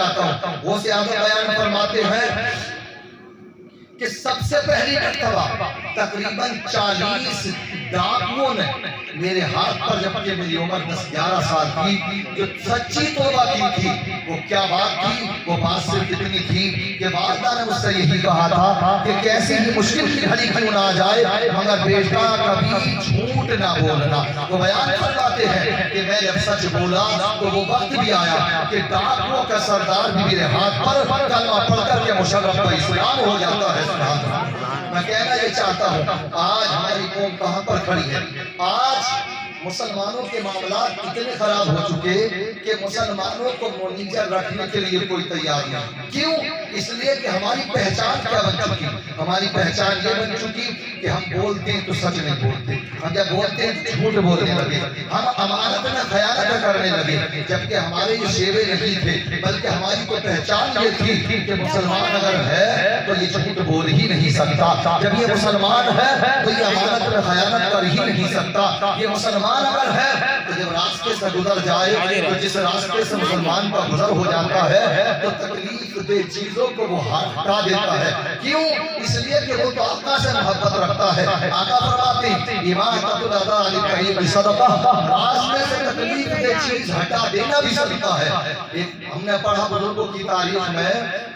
چاہتا ہوں. وہ سے آگے بیان فرماتے ہیں کہ سب سے پہلی مرتبہ تقریباً 40 ڈاکوؤں نے میرے ہاتھ پر جبکہ میری عمر 10-11 سال تھی جو سچی توبہ کی تھی. وہ کیا بات تھی؟ وہ بات صرف اتنی تھی کہ والدہ نے مجھ سے یہی کہا تھا کہ کیسی بھی مشکل کی گھڑی کیوں نہ آ جائے مگر بیٹا کبھی جھوٹ نہ بولنا. وہ بیان فرماتے ہیں کہ میں جب سچ بولا تو وہ وقت بھی آیا کہ ڈاکوؤں کا سردار بھی میرے ہاتھ پر کلمہ پڑھ کر کے مشرف اسلام ہو جاتا ہے. میں کہنا یہ چاہتا ہوں آج ہماری قوم کہاں پر کھڑی ہے. آج مسلمانوں کے معاملات اتنے خراب ہو چکے کہ مسلمانوں کو منیجر رکھنے کے لیے کوئی تیار نہیں. کیوں؟ اس لیے کہ ہماری پہچان کیا بن چکی؟ ہماری پہچان یہ بن چکی کہ ہم بولتے ہیں تو سچ نہیں بولتے, ہم جب بولتے ہیں تو جھوٹ بولنے لگے, ہم امانت میں خیانت کرنے لگے, جبکہ ہمارے یہ شیوے نہیں تھے بلکہ ہماری تو پہچان یہ تھی کہ مسلمان اگر ہے تو یہ جھوٹ بول ہی نہیں سکتا, جب یہ مسلمان ہے تو یہ امانت میں خیانت کر ہی نہیں سکتا, یہ مسلمان اگر ہے تو جب راستے سے گزر جائے تو جس راستے سے مسلمان کا گزر ہو جاتا ہے تو تکلیف دہ چیزوں کو وہ ہٹا دیتا ہے. کیوں؟ اس لیے کہ وہ تو آقا سے محبت رکھتا ہے. آقا فرماتے ہیں اماطۃ الاذی عن الطریق صدقہ, راستے سے تکلیف دہ چیز ہٹا دینا بھی صدقہ ہے. ہم نے پڑھا بزرگوں کی تاریخ میں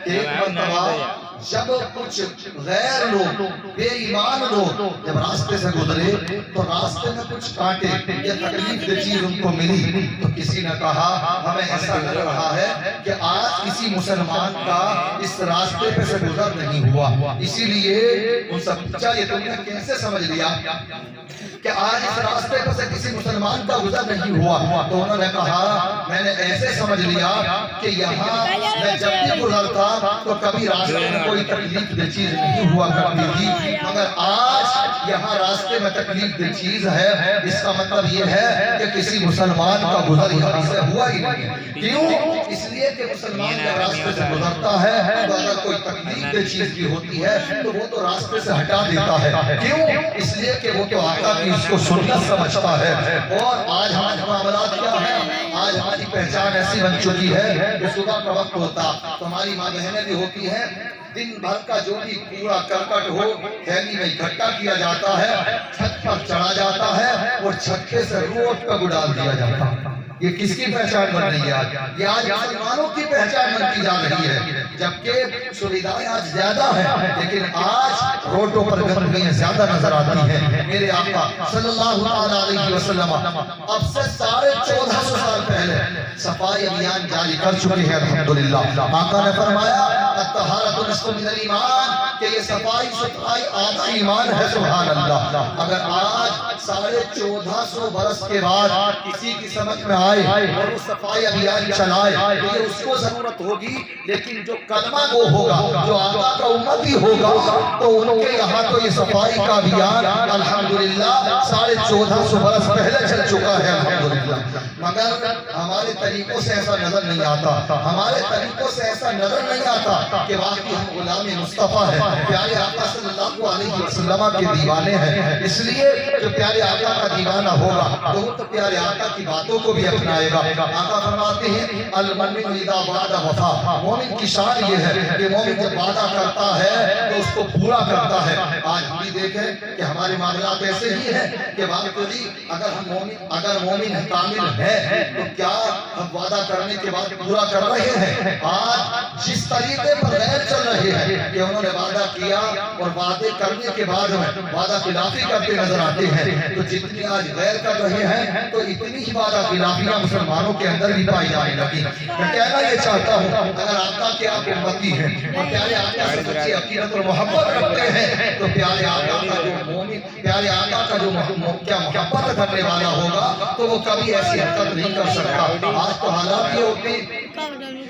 ایک مرتبہ جب کچھ غیر لوگ بے ایمان لوگ جب راستے سے گزرے تو راستے میں کچھ کانٹے یا تکلیف دہ چیز ان کو ملی تو کسی نے کہا ہمیں ایسا لگ رہا ہے کہ آج کسی مسلمان کا اس راستے پہ سے گزر نہیں ہوا. اسی لیے ان سے پوچھا یہ تم نے کیسے سمجھ لیا کہ آج اس راستے پر سے کسی مسلمان کا گزر نہیں ہوا؟ تو انہوں نے کہا میں نے ایسے سمجھ لیا کہ یہاں میں جب بھی گزرتا تو کبھی راستے میں کوئی تکلیف دہ چیز نہیں ہوا کرتی تھی مگر آج یہاں راستے میں تکلیف دہ چیز ہے. اس کا مطلب یہ ہے کہ کسی مسلمان کا گزر یہاں سے ہوا ہی نہیں. کیوں؟ اس لیے کہ مسلمان جب راستے سے گزرتا ہے تو اگر کوئی تکلیف دہ چیز بھی ہوتی ہے تو وہ تو راستے سے ہٹا دیتا ہے. کیوں؟ اس لیے کہ وہ تو آقا کی اس کو سنت سمجھتا ہے. اور آج ہمارے معاملات کیا ہے؟ آج ہماری پہچان ایسی بن چکی ہے کہ صبح کا وقت ہوتا تو ہماری ماں بہنیں بھی ہوتی ہیں, دن بھر کا جو بھی کوڑا کرکٹ ہو تھیلی میں اکٹھا کیا جاتا ہے, چھت پر چڑھا جاتا ہے اور چھتے سے روڈ پر ڈال دیا جاتا ہے. یہ کس کی پہچان بن رہی ہے؟ یہ آج مسلمانوں کی پہچان بنتی جا رہی ہے. جبکہ سویدھائیں آج زیادہ ہیں لیکن آج روڈوں پر گندگیاں زیادہ نظر آتی ہیں. میرے آقا صلی اللہ علیہ وسلم اب سے 1450 سال پہلے صفائی ابھیان جاری کر چکے ہیں الحمدللہ. آقا نے فرمایا الطہارۃ نصف من الایمان کہ یہ صفائی ستھرائی آدھا ایمان ہے. سبحان اللہ. اگر آج 1450 برس کے بعد کسی کی سمجھ میں آئے اور وہ صفائی ابھیان چلائے تو یہ اس کو ضرورت ہوگی, لیکن جو کلمہ گو ہوگا, جو آقا کا امتی ہوگا تو ان کے یہاں تو یہ صفائی کا ابھیان الحمدللہ 1450 برس پہلے چل چکا ہے الحمدللہ. مگر ہمارے طریقوں سے ایسا نظر نہیں آتا, ہمارے طریقوں سے ایسا نظر نہیں آتا کہ واقعی ہم غلام مصطفیٰ ہیں, پیارے آقا صلی اللہ علیہ وسلم کے دیوانے ہیں. اس لیے جو پیارے آقا کا دیوانہ ہوگا تو وہ تو پیارے آقا کی باتوں کو بھی اپنائے گا. آقا فرماتے ہیں المؤمن اذا وعد وفا, مومن کی شان یہ ہے کہ مومن جب وعدہ کرتا ہے تو اس کو پورا کرتا ہے. آج بھی دیکھیں کہ ہمارے معاملات ایسے ہی ہیں کہ واقعی اگر مومن کامل ہے تو کیا ہم وعدہ کرنے کے بعد پورا کر رہے ہیں؟ آج جس طریقے پر غیر چل رہے ہیں کہ انہوں نے وعدہ کیا اور وعدے کرنے کے بعد وعدہ خلافی کرتے نظر آتے ہیں, تو جتنی آج غیر کر رہے ہیں تو اتنی ہی وعدہ خلافیاں مسلمانوں کے اندر بھی پائی جانے لگی. میں کہنا یہ چاہتا ہوں اگر آقا کے آپ امتی ہیں اور پیارے آقا سے سچی عقیدت اور محبت رکھتے ہیں تو پیارے آقا کا جو مومن, پیارے آقا کا جو کیا محبت کرنے والا ہوگا تو وہ کبھی ایسی حرکت نہیں کر سکتا. آج تو حالات یہ ہوتے ہیں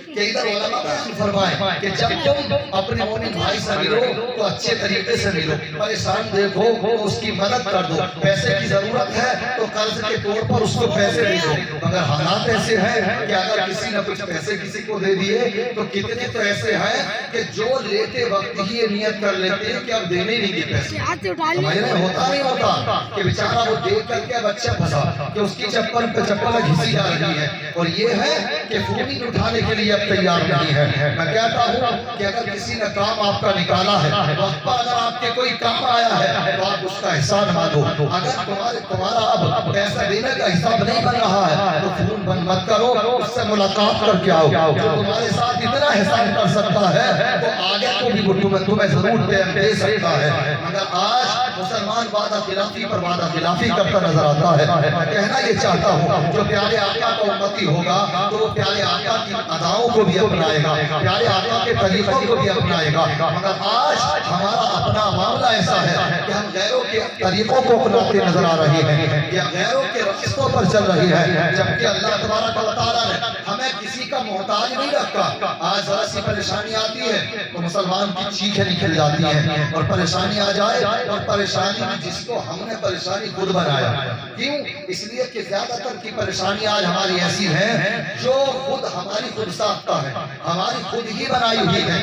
کہ ادھر علماء بیان فرمائے کہ جب تم اپنے مومن بھائی سے ملو تو اچھے طریقے سے ملو, پریشان دیکھو تو اس کی مدد کر دو, پیسے کی ضرورت ہے تو قرض کے طور پر اس کو پیسے دے دو. مگر حالات ایسے ہیں کہ اگر کسی نے کچھ پیسے کسی کو دے دیے تو کتنے تو ایسے ہیں کہ جو لیتے وقت ہی یہ نیت کر لیتے ہیں کہ اب دینے نہیں دیے پیسے. ہمارے میں ہوتا نہیں ہوتا کہ بیچارہ وہ دیکھ کر کے اب اچھا پھنسا کہ اس کی چپل پہ چپل گھسی جا رہی ہے, اور یہ ہے کہ فون اٹھانے کے لیے تیار نہیں ہے. میں کہتا ہوں کہ اگر کسی نے کام آپ کا نکالا ہے، وقت پر اگر آپ کے کوئی کام آیا ہے تو آپ اس کا احسان مانو. اگر تمہارا اب پیسہ دینے کا حساب نہیں بن رہا ہے تو فون بند مت کرو، اس سے ملاقات کر کے آؤ. جو تمہارے ساتھ اتنا احسان کر سکتا ہے تو آگے کو بھی وہ تمہیں ضرور دے سکتا ہے. مگر آج مسلمان وعدہ خلافی پر وعدہ خلافی کرتا نظر آتا ہے. میں کہنا یہ چاہتا ہوں جو پیارے آقا کا امتی ہوگا تو وہ پیارے آقا کی اداؤں کو بھی اپنائے گا، پیارے آقا کے طریقوں کو بھی اپنائے گا. مگر آج ہمارا اپنا معاملہ ایسا ہے کہ ہم غیروں کے طریقوں کو اپناتے نظر آ رہے ہیں یا غیروں کے رستوں پر چل رہے ہیں، جبکہ اللہ تبارک و تعالیٰ نے ہمیں کسی کا محتاج نہیں رکھا. آج ذرا سی پریشانی آتی ہے تو مسلمان کی چیخیں نکل جاتی ہیں، اور پریشانی آ جائے اور پریشانی میں جس کو ہم نے پریشانی خود بنایا. کیوں؟ اس لیے کہ زیادہ تر کی پریشانی آج ہماری ایسی ہیں جو خود ہماری خود ساختہ ہے، ہماری خود ہی بنائی ہوئی ہے.